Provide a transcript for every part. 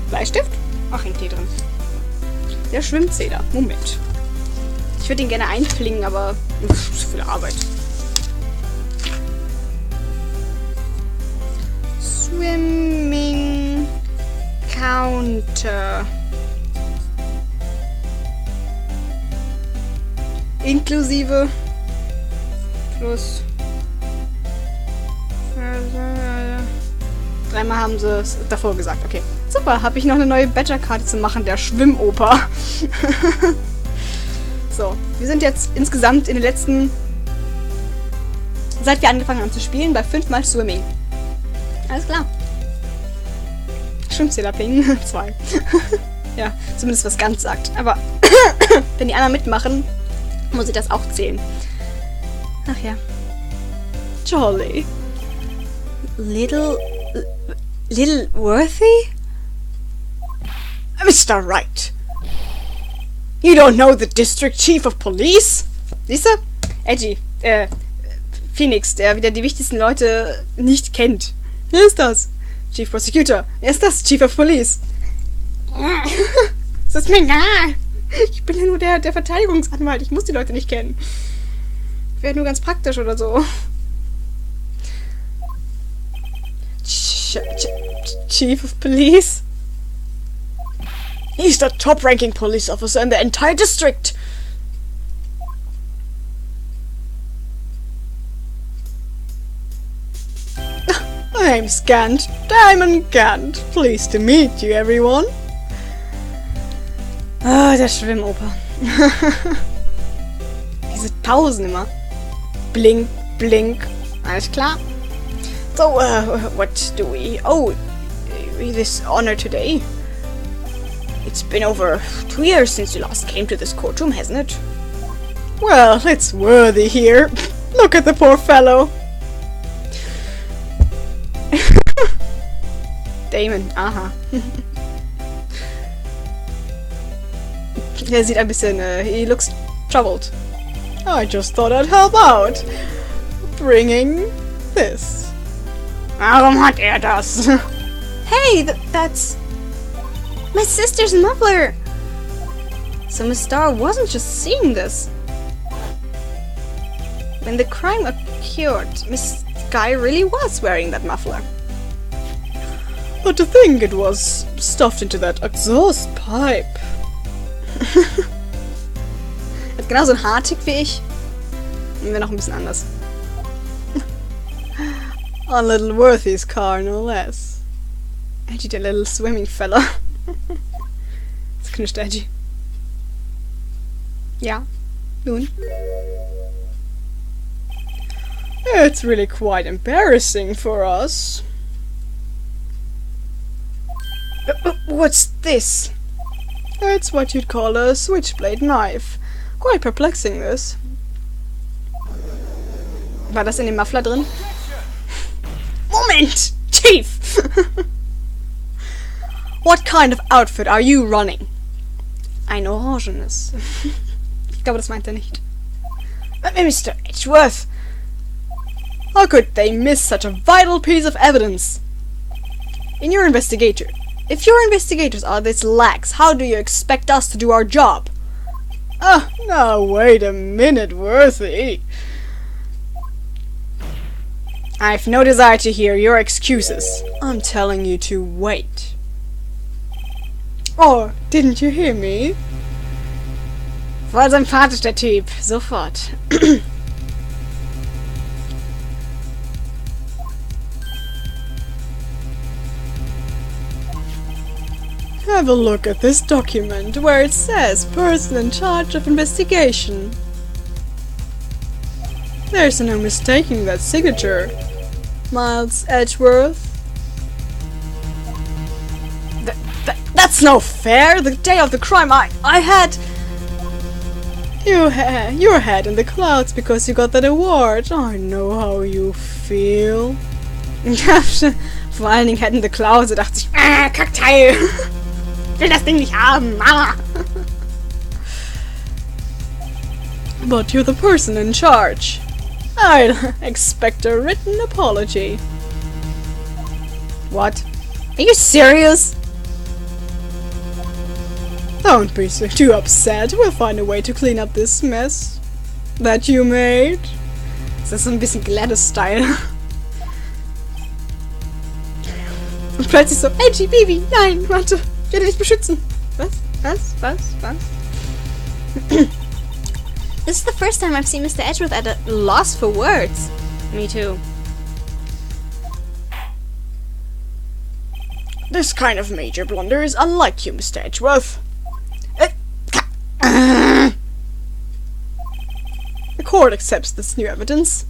Bleistift? Ach, hängt hier drin. Der Schwimmzähler. Moment. Ich würde ihn gerne einfliegen, aber zu viel Arbeit. Swimming Counter. Inklusive plus. Dreimal haben sie es davor gesagt. Okay. Super, habe ich noch eine neue Badger-Karte zu machen, der Schwimmoper. So, wir sind jetzt insgesamt in den letzten... Seit wir angefangen haben zu spielen, bei 5-mal Swimming. Alles klar. Schwimmzähler-Ping. 2. Ja, zumindest was ganz sagt. Aber wenn die anderen mitmachen, muss ich das auch zählen. Ach ja. Jolly. Little Worthy? Mr. Wright. You don't know the District Chief of Police? Siehst du? Edgy. Phoenix, der wieder die wichtigsten Leute nicht kennt. Wer ist das? Chief Prosecutor. Wer ist das? Chief of Police. Das ist mir egal. Ich bin ja nur der Verteidigungsanwalt. Ich muss die Leute nicht kennen. Wäre nur ganz praktisch oder so. Chief of Police? He's the top-ranking police officer in the entire district. I'm Gant, Diamond Gant. Pleased to meet you, everyone. Ah, der Schwimmoper. Diese Pausen immer. Blink, blink. Alles klar. So, what do we owe this honor today? It's been over 2 years since you last came to this courtroom, hasn't it? Well, it's worthy here. Look at the poor fellow. Damon, aha. Er sieht ein bisschen, he looks troubled. I just thought I'd help out. Bringing this. Warum hat er das? Hey, that's... my sister's muffler! So Miss Starr wasn't just seeing this. When the crime occurred, Miss Guy really was wearing that muffler. But to think it was stuffed into that exhaust pipe. Hat genauso ein Haartick wie ich. Nur noch ein bisschen anders. On Little Worthy's car, no less. Edgy, der little swimming fella. Das knirscht Edgy. Ja, nun. It's really quite embarrassing for us. What's this? It's what you'd call a switchblade knife. Quite perplexing, this. War das in dem Muffler drin? Moment! Chief! What kind of outfit are you running? Ein orangenes. Ich glaube, das meint er nicht. Mr. Edgeworth! How could they miss such a vital piece of evidence? If your investigators are this lax, how do you expect us to do our job? Ah, now wait a minute, Worthy. I've no desire to hear your excuses. I'm telling you to wait. Oh, didn't you hear me? Voll sympathisch, der Typ. Sofort. Have a look at this document where it says person in charge of investigation. There's no mistaking that signature. Miles Edgeworth. That's no fair! The day of the crime I had... Your head in the clouds because you got that award. I know how you feel. Vor allen Dingen Head in the Clouds, da dachte ich, Kackteil! Ich will das Ding nicht haben! But you're the person in charge. I'll expect a written apology. What? Are you serious? Don't be so too upset. We'll find a way to clean up this mess that you made. Das ist so ein bisschen Gladys-Style. Und plötzlich so, Edgy, Baby, nein, warte, ich werde dich beschützen. Was? This is the first time I've seen Mr. Edgeworth at a loss for words. Me too. This kind of major blunder is unlike you, Mr. Edgeworth. The court accepts this new evidence.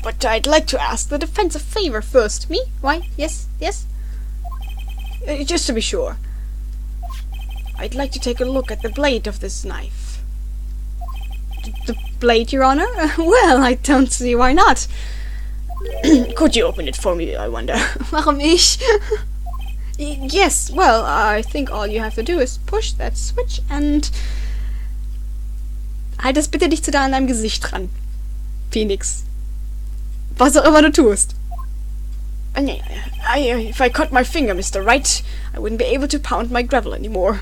But I'd like to ask the defense a favor first. Me? Why? Yes? Just to be sure. I'd like to take a look at the blade of this knife. The blade, Your Honor? Well, I don't see why not. Could you open it for me, I wonder? Warum ich? Yes, well, I think all you have to do is push that switch and... Halt das bitte nicht zu da an deinem Gesicht dran. Phoenix. Was auch immer du tust. If I cut my finger, Mr. Wright, I wouldn't be able to pound my gravel anymore.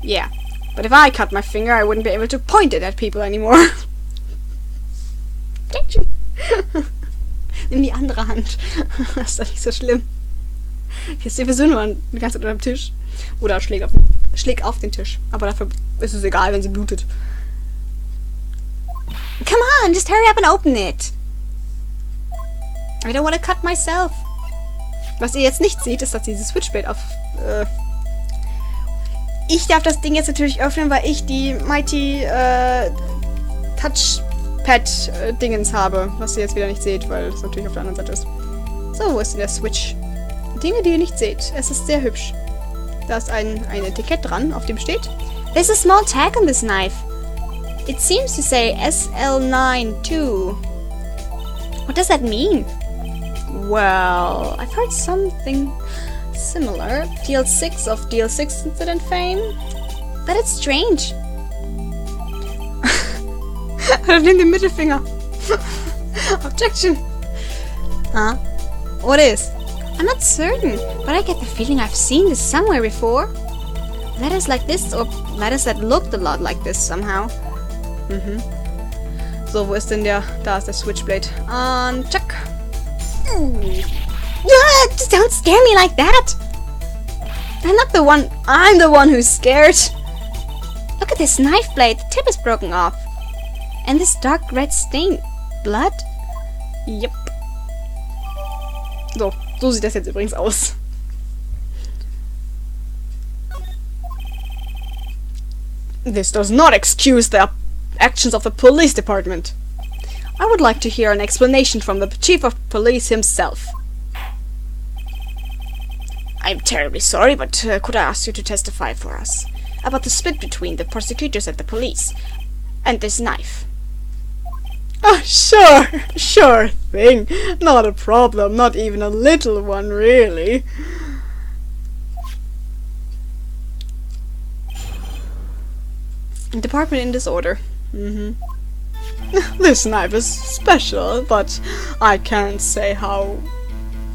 Yeah, but if I cut my finger, I wouldn't be able to point it at people anymore. Nimm die andere Hand. Das ist doch nicht so schlimm. Jetzt ist die nur die ganze Zeit unter dem Tisch. Oder schlägt auf den Tisch. Aber dafür ist es egal, wenn sie blutet. Come on, just hurry up and open it. I don't want to cut myself. Was ihr jetzt nicht seht, ist, dass dieses Switchblade auf... Ich darf das Ding jetzt natürlich öffnen, weil ich die Mighty Touchpad-Dingens habe. Was ihr jetzt wieder nicht seht, weil es natürlich auf der anderen Seite ist. So, wo ist denn der Switch? Dinge, die ihr nicht seht. Es ist sehr hübsch. Da ist ein Etikett dran, auf dem steht: There's a small tag on this knife. It seems to say SL9 too. What does that mean? Well, I've heard something similar. DL6 of DL6 incident fame. But it's strange. Nimm den Mittelfinger. Objection. Huh? What is? I'm not certain, but I get the feeling I've seen this somewhere before. Letters like this, or letters that looked a lot like this somehow. Mhm. So, wo ist denn der? Da ist der Switchblade. Und tschack. Just don't scare me like that. I'm the one who's scared. Look at this knife blade. The tip is broken off. And this dark red stain. Blood? Yep. So sieht das jetzt übrigens aus. This does not excuse the actions of the police department. I would like to hear an explanation from the chief of police himself. I'm terribly sorry, but could I ask you to testify for us about the split between the prosecutors and the police, and this knife? Oh, sure thing. Not a problem, not even a little one, really. Department in disorder. This knife is special, but I can't say how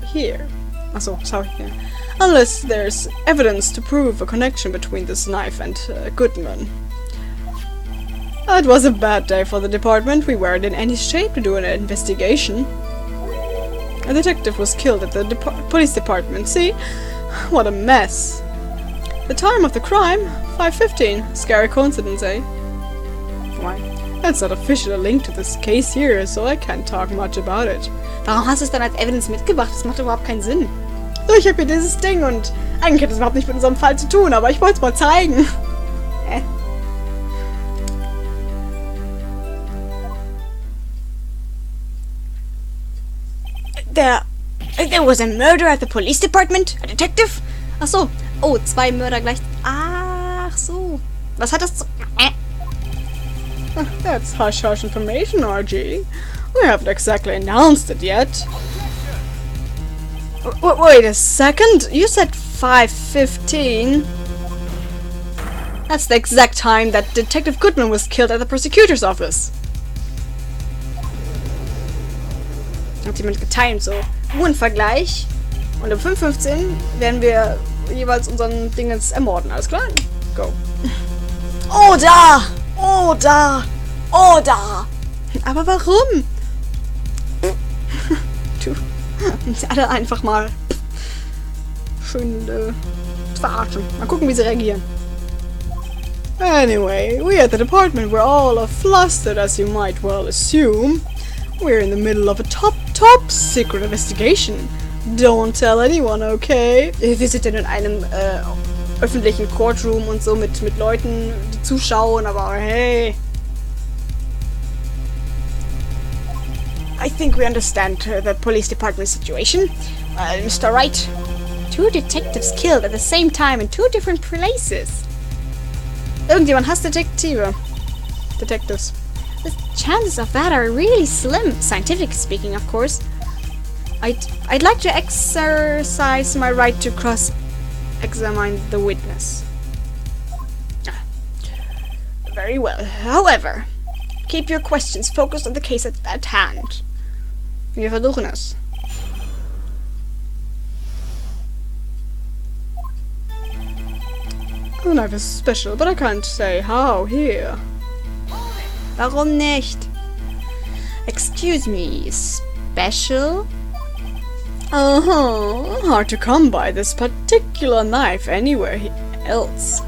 here. Also, sorry, yeah. Unless there's evidence to prove a connection between this knife and Goodman. It was a bad day for the department. We weren't in any shape to do an investigation. A detective was killed at the police department. See? What a mess. The time of the crime? 5:15. Scary coincidence, eh? Why? That's not officially linked to this case here, so I can't talk much about it. Warum hast du es dann als Evidence mitgebracht? Das macht überhaupt keinen Sinn. So, ich habe hier dieses Ding und eigentlich hat es überhaupt nicht mit unserem Fall zu tun, aber ich wollte es mal zeigen. There was a murder at the police department? A detective? Ach so. Oh, 2 Mörder gleich. Ach so. Was hat das zu... That's hush-hush information, RG. We haven't exactly announced it yet. Wait a second. You said 5:15. That's the exact time that Detective Goodman was killed at the prosecutor's office. Hat jemand getimt, so. Vergleich. Und um 5:15 werden wir jeweils unseren Dingens ermorden. Alles klar? Go. Oh, da! Oh, da! Oh, da! Aber warum? Du. Alle einfach mal schön verarschen. Mal gucken, wie sie reagieren. Anyway, we at the department were all flustered, as you might well assume. We're in the middle of a top secret investigation. Don't tell anyone, okay? Wir sind in einem öffentlichen Courtroom und so mit Leuten, die zuschauen, aber hey. I think we understand the police department situation. Mr. Wright. 2 detectives killed at the same time in 2 different places. Irgendjemand hasst Detectives. The chances of that are really slim, scientifically speaking, of course. I'd like to exercise my right to cross-examine the witness. Very well. However, keep your questions focused on the case at hand. Wir versuchen es. The knife is special, but I can't say how here. Warum nicht? Excuse me, special? Hard to come by this particular knife anywhere else.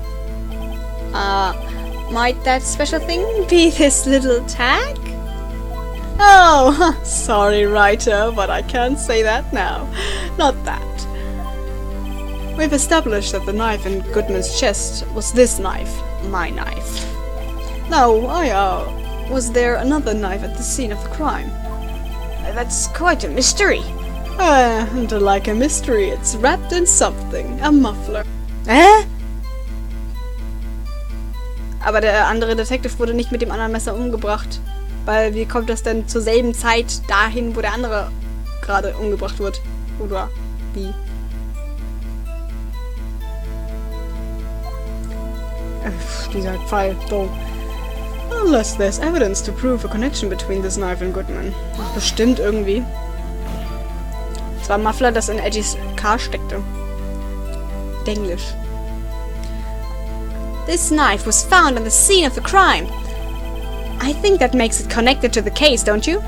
Might that special thing be this little tag? Oh, sorry, writer, but I can't say that now. Not that. We've established that the knife in Goodman's chest was this knife, my knife. Now, was there another knife at the scene of the crime? That's quite a mystery. And like a mystery, it's wrapped in something, a muffler. Aber der andere Detective wurde nicht mit dem anderen Messer umgebracht. Weil, wie kommt das denn zur selben Zeit dahin, wo der andere gerade umgebracht wird? Oder wie? Dieser Fall, so. Unless there's evidence to prove a connection between this knife and Goodman. Ach, bestimmt irgendwie. Es war ein Muffler, das in Edgys Car steckte. Denglisch. This knife was found on the scene of the crime. I think that makes it connected to the case, don't you?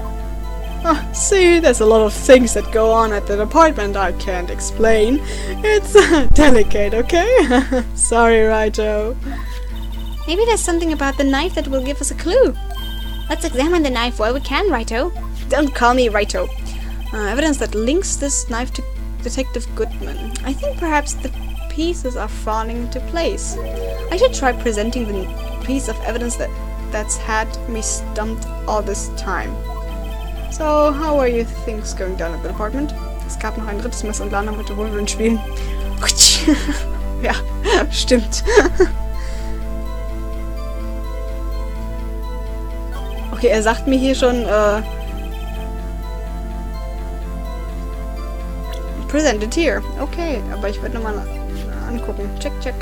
See, there's a lot of things that go on at the department I can't explain. It's delicate, okay? Sorry, Raito. Maybe there's something about the knife that will give us a clue. Let's examine the knife while we can, Raito. Don't call me Raito. Evidence that links this knife to Detective Goodman. I think perhaps the pieces are falling into place. I should try presenting the piece of evidence that's had me stumped all this time. So, how are your things going down at the department? Es gab noch ein drittes Messer und Lana wollte Wolverine spielen. Ja, stimmt. Okay, er sagt mir hier schon, presented here. Okay, aber ich werde nochmal angucken. Check.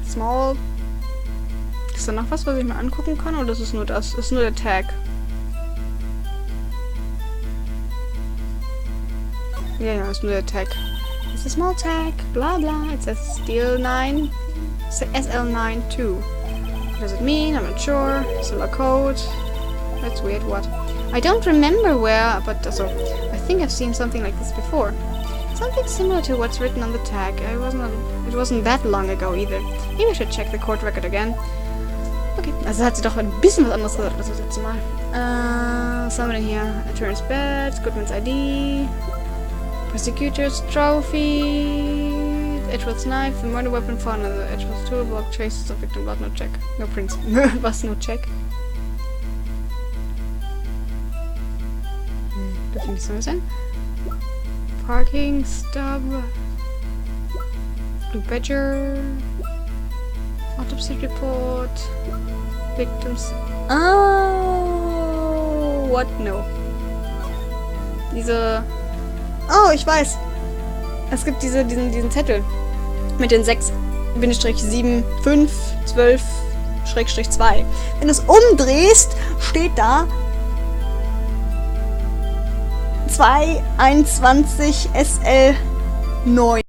Small. Ist da noch was ich mir angucken kann? Oder ist es nur das? Ist nur der Tag. Ja, ist nur der Tag. It's a small tag. Blah blah. It says Steel 9. SL9 2. What does it mean? I'm not sure. Still a code. That's weird. What? I don't remember where, but also, I think I've seen something like this before. Something similar to what's written on the tag. It wasn't that long ago either. Maybe I should check the court record again. Okay, also hat sie doch ein bisschen was anderes gesagt als das letzte Mal. Somebody here. Attorney's badge, Goodman's ID, Prosecutor's trophy, Edgeworth's knife, the murder weapon found on the Edgeworth's toolbox, traces of victim blood, no check. No prints. Was, no check? Dürfte nicht so sein. Parking, stub, blue badger, autopsy report, victims. Oh, what? No. Oh, ich weiß. Es gibt diesen Zettel mit den 6-7-5-12-2. Wenn du es umdrehst, steht da 221 SL9.